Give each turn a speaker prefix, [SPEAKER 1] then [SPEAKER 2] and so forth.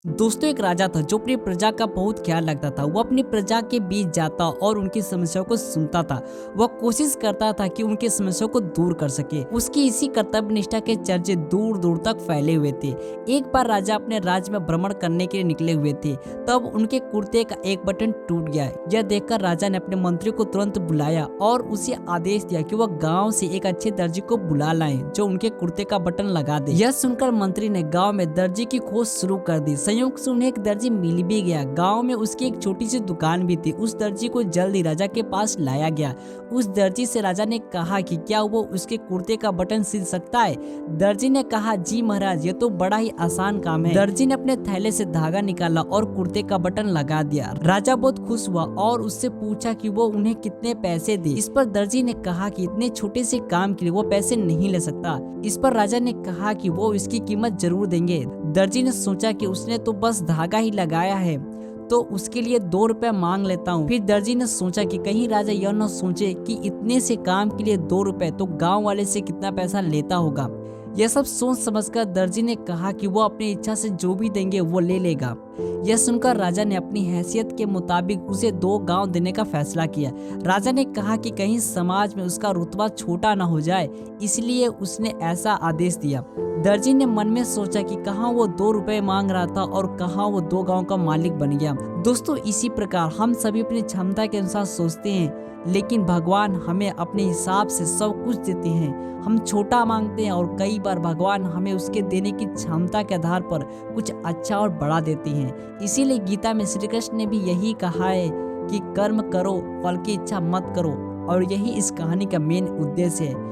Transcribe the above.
[SPEAKER 1] दोस्तों, एक राजा था जो अपनी प्रजा का बहुत ख्याल रखता था। वो अपनी प्रजा के बीच जाता और उनकी समस्याओं को सुनता था। वह कोशिश करता था कि उनकी समस्याओं को दूर कर सके। उसकी इसी कर्तव्य निष्ठा के चर्चे दूर दूर तक फैले हुए थे। एक बार राजा अपने राज्य में भ्रमण करने के लिए निकले हुए थे, तब उनके कुर्ते का एक बटन टूट गया। यह देखकर राजा ने अपने मंत्री को तुरंत बुलाया और उसे आदेश दिया कि वह गाँव से एक अच्छे दर्जी को बुला लाए जो उनके कुर्ते का बटन लगा दे। यह सुनकर मंत्री ने गाँव में दर्जी की खोज शुरू कर दी। संयोग से उन्हें एक दर्जी मिल भी गया। गांव में उसकी एक छोटी सी दुकान भी थी। उस दर्जी को जल्द ही राजा के पास लाया गया। उस दर्जी से राजा ने कहा कि क्या वो उसके कुर्ते का बटन सिल सकता है। दर्जी ने कहा, जी महाराज, ये तो बड़ा ही आसान काम है। दर्जी ने अपने थैले से धागा निकाला और कुर्ते का बटन लगा दिया। राजा बहुत खुश हुआ और उससे पूछा कि वो उन्हें कितने पैसे दे। इस पर दर्जी ने कहा कि इतने छोटे से काम के लिए वो पैसे नहीं ले सकता। इस पर राजा ने कहा कि वो इसकी कीमत जरूर देंगे। दर्जी ने सोचा कि उसने तो बस धागा ही लगाया है, तो उसके लिए 2 रुपए मांग लेता हूँ। फिर दर्जी ने सोचा कि कहीं राजा यह न सोचे कि इतने से काम के लिए 2 रुपए तो गांव वाले से कितना पैसा लेता होगा। यह सब सोच समझकर दर्जी ने कहा कि वो अपनी इच्छा से जो भी देंगे वो ले लेगा। यह सुनकर राजा ने अपनी हैसियत के मुताबिक उसे 2 गांव देने का फैसला किया। राजा ने कहा कि कहीं समाज में उसका रुतबा छोटा न हो जाए, इसलिए उसने ऐसा आदेश दिया। दर्जी ने मन में सोचा कि कहाँ वो 2 रुपए मांग रहा था और कहाँ वो 2 गांव का मालिक बन गया। दोस्तों, इसी प्रकार हम सभी अपनी क्षमता के अनुसार सोचते हैं, लेकिन भगवान हमें अपने हिसाब से सब कुछ देते हैं। हम छोटा मांगते हैं और कई बार भगवान हमें उसके देने की क्षमता के आधार पर कुछ अच्छा और बड़ा देते हैं। इसीलिए गीता में श्री कृष्ण ने भी यही कहा है कि कर्म करो, फल की इच्छा मत करो, और यही इस कहानी का मेन उद्देश्य है।